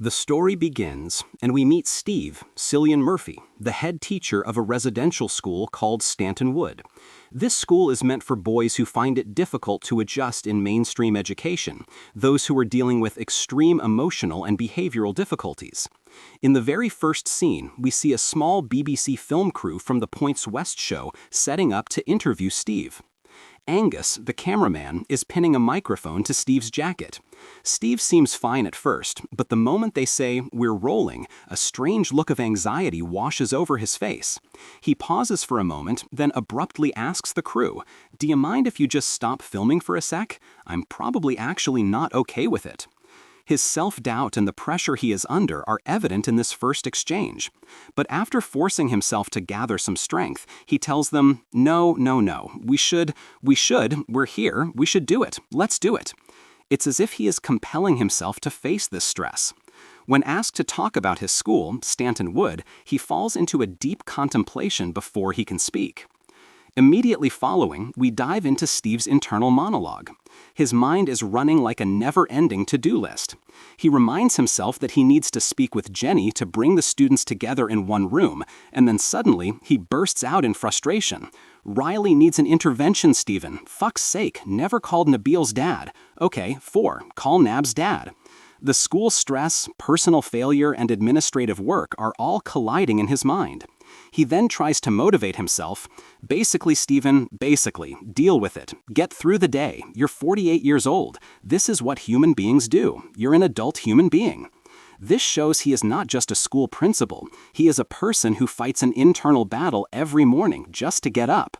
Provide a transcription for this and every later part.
The story begins, and we meet Steave, Cillian Murphy, the head teacher of a residential school called Stanton Wood. This school is meant for boys who find it difficult to adjust in mainstream education, those who are dealing with extreme emotional and behavioral difficulties. In the very first scene, we see a small BBC film crew from the Points West show setting up to interview Steave. Angus, the cameraman, is pinning a microphone to Steve's jacket. Steave seems fine at first, but the moment they say, "We're rolling," a strange look of anxiety washes over his face. He pauses for a moment, then abruptly asks the crew, "Do you mind if you just stop filming for a sec? I'm probably actually not okay with it." His self-doubt and the pressure he is under are evident in this first exchange. But after forcing himself to gather some strength, he tells them, "No, we should, we're here, we should do it, let's do it." It's as if he is compelling himself to face this stress. When asked to talk about his school, Stanton Wood, he falls into a deep contemplation before he can speak. Immediately following, we dive into Steve's internal monologue. His mind is running like a never-ending to-do list. He reminds himself that he needs to speak with Jenny to bring the students together in one room, and then suddenly he bursts out in frustration. "Riley needs an intervention, Stephen. Fuck's sake, never called Nabil's dad. Okay, 4, call Nab's dad." The school stress, personal failure, and administrative work are all colliding in his mind. He then tries to motivate himself. "Basically, Stephen, deal with it. Get through the day. You're 48 years old. This is what human beings do. You're an adult human being." This shows he is not just a school principal. He is a person who fights an internal battle every morning just to get up.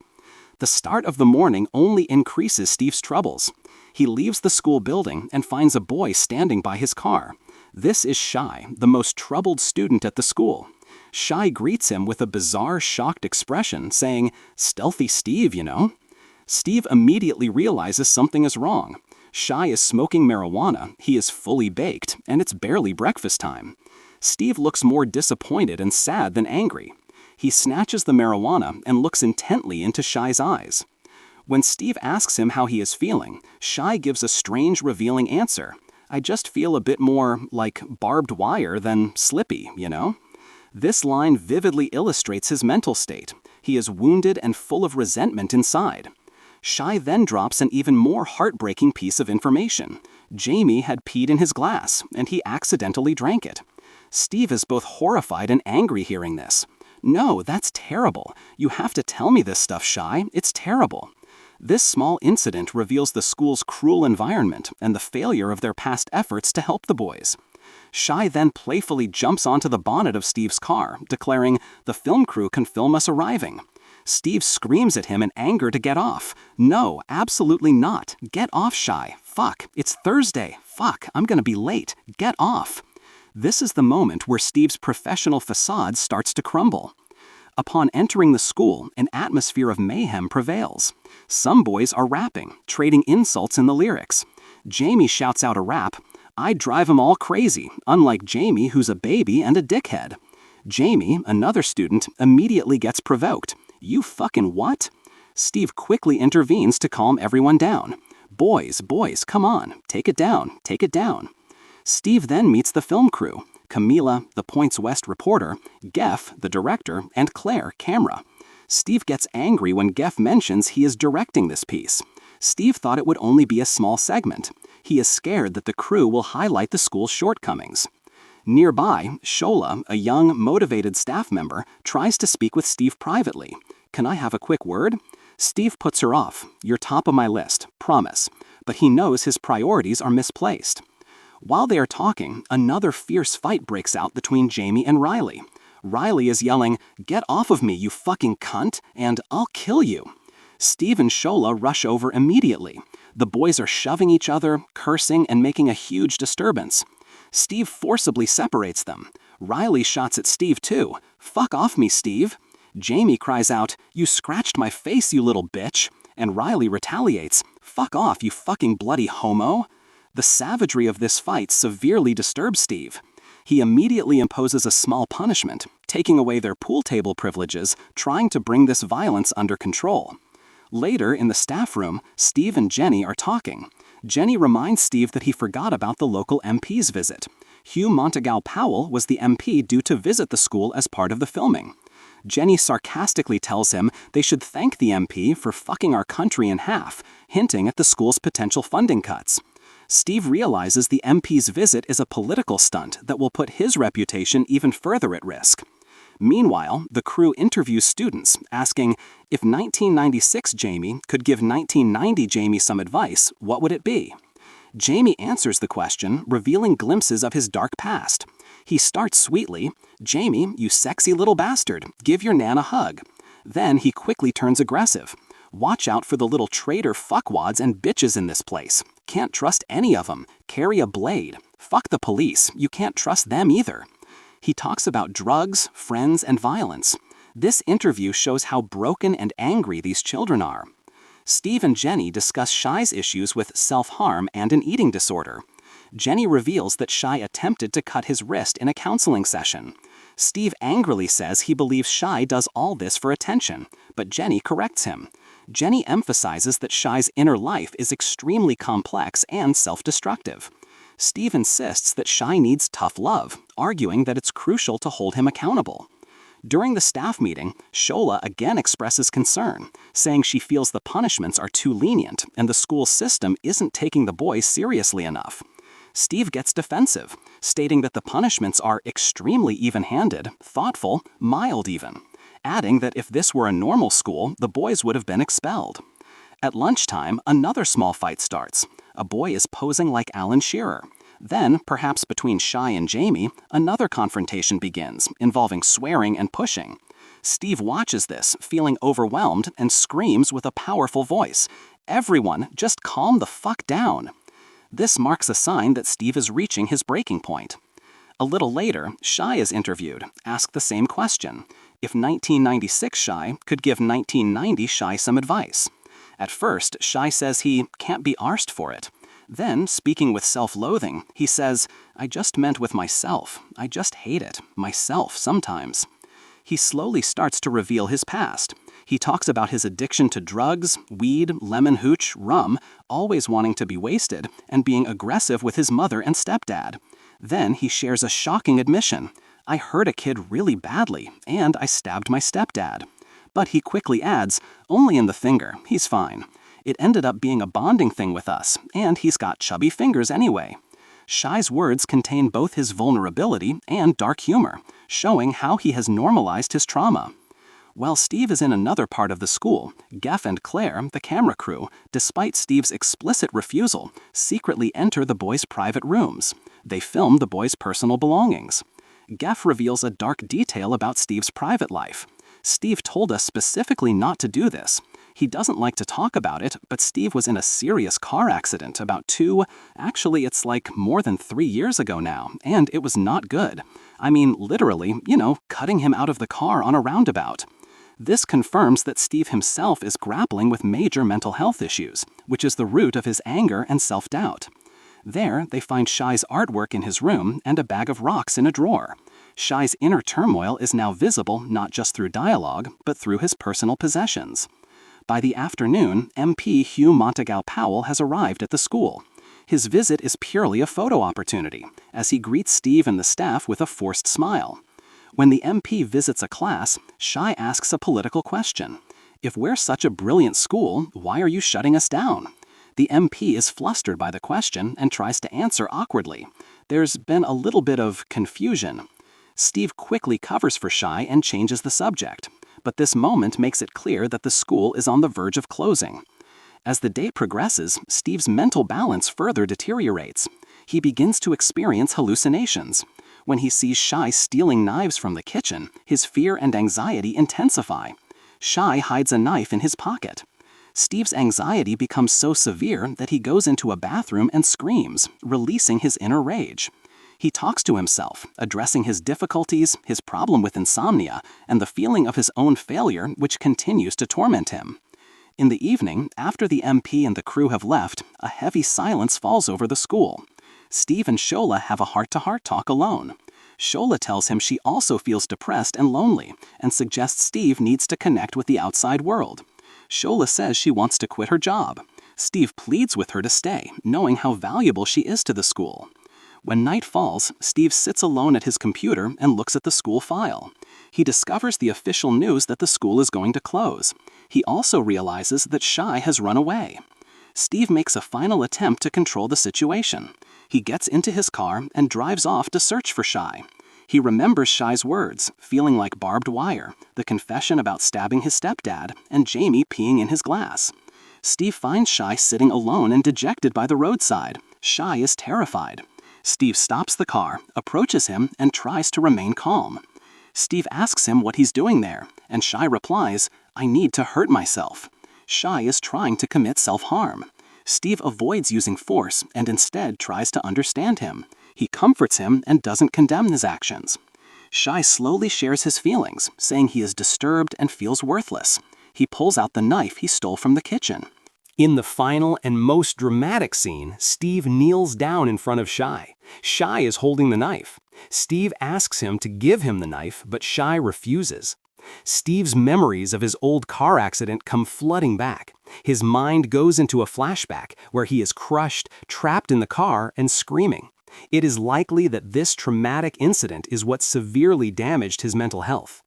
The start of the morning only increases Steve's troubles. He leaves the school building and finds a boy standing by his car. This is Shai, the most troubled student at the school. Shai greets him with a bizarre, shocked expression, saying, "Stealthy Steave, you know." Steave immediately realizes something is wrong. Shai is smoking marijuana, he is fully baked, and it's barely breakfast time. Steave looks more disappointed and sad than angry. He snatches the marijuana and looks intently into Shai's eyes. When Steave asks him how he is feeling, Shai gives a strange, revealing answer. "I just feel a bit more like barbed wire than slippy, you know?" This line vividly illustrates his mental state. He is wounded and full of resentment inside. Shai then drops an even more heartbreaking piece of information. Jamie had peed in his glass, and he accidentally drank it. Steave is both horrified and angry hearing this. "No, that's terrible. You have to tell me this stuff, Shai. It's terrible." This small incident reveals the school's cruel environment and the failure of their past efforts to help the boys. Shai then playfully jumps onto the bonnet of Steve's car, declaring, "The film crew can film us arriving." Steave screams at him in anger to get off. "No, absolutely not. Get off, Shai. Fuck, it's Thursday. Fuck, I'm gonna be late. Get off." This is the moment where Steve's professional facade starts to crumble. Upon entering the school, an atmosphere of mayhem prevails. Some boys are rapping, trading insults in the lyrics. Jamie shouts out a rap, "I'd drive 'em all crazy," unlike Jamie, who's a baby and a dickhead. Jamie, another student, immediately gets provoked. "You fucking what?" Steave quickly intervenes to calm everyone down. Boys, come on, take it down. Steave then meets the film crew. Camila, the Points West reporter, Geff, the director, and Claire, camera. Steave gets angry when Geff mentions he is directing this piece. Steave thought it would only be a small segment. He is scared that the crew will highlight the school's shortcomings. Nearby, Shola, a young, motivated staff member, tries to speak with Steave privately. "Can I have a quick word?" Steave puts her off. "You're top of my list, promise." But he knows his priorities are misplaced. While they are talking, another fierce fight breaks out between Jamie and Riley. Riley is yelling, "Get off of me, you fucking cunt," and "I'll kill you." Steave and Shola rush over immediately. The boys are shoving each other, cursing, and making a huge disturbance. Steave forcibly separates them. Riley shots at Steave too. "Fuck off me, Steave." Jamie cries out, "You scratched my face, you little bitch." And Riley retaliates, "Fuck off, you fucking bloody homo." The savagery of this fight severely disturbs Steave. He immediately imposes a small punishment, taking away their pool table privileges, trying to bring this violence under control. Later, in the staff room, Steave and Jenny are talking. Jenny reminds Steave that he forgot about the local MP's visit. Hugh Montague-Powell was the MP due to visit the school as part of the filming. Jenny sarcastically tells him they should thank the MP for fucking our country in half, hinting at the school's potential funding cuts. Steave realizes the MP's visit is a political stunt that will put his reputation even further at risk. Meanwhile, the crew interviews students, asking, if 1996 Jamie could give 1990 Jamie some advice, what would it be? Jamie answers the question, revealing glimpses of his dark past. He starts sweetly, "Jamie, you sexy little bastard, give your nan a hug." Then he quickly turns aggressive. "Watch out for the little traitor fuckwads and bitches in this place. Can't trust any of them. Carry a blade. Fuck the police, you can't trust them either." He talks about drugs, friends, and violence. This interview shows how broken and angry these children are. Steave and Jenny discuss Shai's issues with self-harm and an eating disorder. Jenny reveals that Shai attempted to cut his wrist in a counseling session. Steave angrily says he believes Shai does all this for attention, but Jenny corrects him. Jenny emphasizes that Shai's inner life is extremely complex and self-destructive. Steave insists that Shai needs tough love, arguing that it's crucial to hold him accountable. During the staff meeting, Shola again expresses concern, saying she feels the punishments are too lenient and the school system isn't taking the boys seriously enough. Steave gets defensive, stating that the punishments are extremely even-handed, thoughtful, mild even, adding that if this were a normal school, the boys would have been expelled. At lunchtime, another small fight starts. A boy is posing like Alan Shearer. Then, perhaps between Shai and Jamie, another confrontation begins, involving swearing and pushing. Steave watches this, feeling overwhelmed, and screams with a powerful voice, "Everyone, just calm the fuck down." This marks a sign that Steave is reaching his breaking point. A little later, Shai is interviewed, asked the same question, if 1996 Shai could give 1990 Shai some advice. At first, Shai says he can't be arsed for it. Then, speaking with self-loathing, he says, "I just meant with myself. I just hate it, myself sometimes." He slowly starts to reveal his past. He talks about his addiction to drugs, weed, lemon hooch, rum, always wanting to be wasted, and being aggressive with his mother and stepdad. Then he shares a shocking admission. "I hurt a kid really badly, and I stabbed my stepdad." But he quickly adds, "Only in the finger, he's fine. It ended up being a bonding thing with us, and he's got chubby fingers anyway." Shai's words contain both his vulnerability and dark humor, showing how he has normalized his trauma. While Steave is in another part of the school, Geff and Claire, the camera crew, despite Steve's explicit refusal, secretly enter the boys' private rooms. They film the boys' personal belongings. Geff reveals a dark detail about Steve's private life. Steave told us specifically not to do this. He doesn't like to talk about it, but Steave was in a serious car accident about actually it's like more than 3 years ago now, and it was not good. I mean, literally, cutting him out of the car on a roundabout. This confirms that Steave himself is grappling with major mental health issues, which is the root of his anger and self-doubt. There, they find Shai's artwork in his room and a bag of rocks in a drawer. Shai's inner turmoil is now visible not just through dialogue, but through his personal possessions. By the afternoon, MP Hugh Montague-Powell has arrived at the school. His visit is purely a photo opportunity, as he greets Steave and the staff with a forced smile. When the MP visits a class, Shai asks a political question. "If we're such a brilliant school, why are you shutting us down?" The MP is flustered by the question and tries to answer awkwardly. There's been a little bit of confusion. Steave quickly covers for Shai and changes the subject, but this moment makes it clear that the school is on the verge of closing. As the day progresses, Steve's mental balance further deteriorates. He begins to experience hallucinations. When he sees Shai stealing knives from the kitchen, his fear and anxiety intensify. Shai hides a knife in his pocket. Steve's anxiety becomes so severe that he goes into a bathroom and screams, releasing his inner rage. He talks to himself, addressing his difficulties, his problem with insomnia, and the feeling of his own failure, which continues to torment him. In the evening, after the MP and the crew have left, a heavy silence falls over the school. Steave and Shola have a heart-to-heart talk alone. Shola tells him she also feels depressed and lonely, and suggests Steave needs to connect with the outside world. Shola says she wants to quit her job. Steave pleads with her to stay, knowing how valuable she is to the school. When night falls, Steave sits alone at his computer and looks at the school file. He discovers the official news that the school is going to close. He also realizes that Shai has run away. Steave makes a final attempt to control the situation. He gets into his car and drives off to search for Shai. He remembers Shai's words, feeling like barbed wire, the confession about stabbing his stepdad, and Jamie peeing in his glass. Steave finds Shai sitting alone and dejected by the roadside. Shai is terrified. Steave stops the car, approaches him, and tries to remain calm. Steave asks him what he's doing there, and Shai replies, "I need to hurt myself." Shai is trying to commit self-harm. Steave avoids using force and instead tries to understand him. He comforts him and doesn't condemn his actions. Shai slowly shares his feelings, saying he is disturbed and feels worthless. He pulls out the knife he stole from the kitchen. In the final and most dramatic scene, Steave kneels down in front of Shai. Shai is holding the knife. Steave asks him to give him the knife, but Shai refuses. Steve's memories of his old car accident come flooding back. His mind goes into a flashback where he is crushed, trapped in the car, and screaming. It is likely that this traumatic incident is what severely damaged his mental health.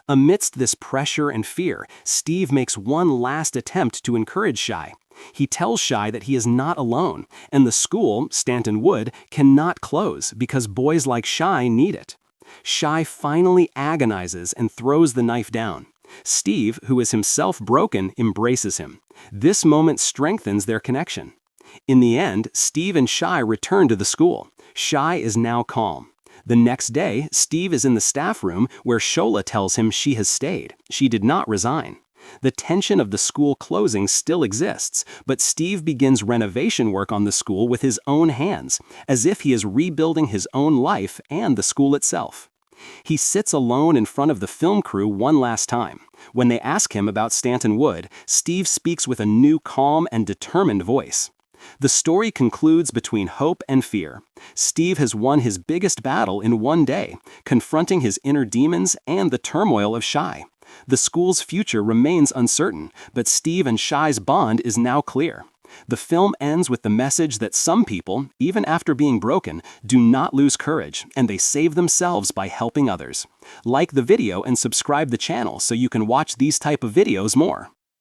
Amidst this pressure and fear, Steave makes one last attempt to encourage Shai. He tells Shai that he is not alone, and the school, Stanton Wood, cannot close because boys like Shai need it. Shai finally agonizes and throws the knife down. Steave, who is himself broken, embraces him. This moment strengthens their connection. In the end, Steave and Shai return to the school. Shai is now calm. The next day, Steave is in the staff room where Shola tells him she has stayed. She did not resign. The tension of the school closing still exists, but Steave begins renovation work on the school with his own hands, as if he is rebuilding his own life and the school itself. He sits alone in front of the film crew one last time. When they ask him about Stanton Wood, Steave speaks with a new calm and determined voice. The story concludes between hope and fear. Steave has won his biggest battle in one day, confronting his inner demons and the turmoil of Shai. The school's future remains uncertain, but Steave and Shai's bond is now clear. The film ends with the message that some people, even after being broken, do not lose courage, and they save themselves by helping others. Like the video and subscribe the channel so you can watch these type of videos more.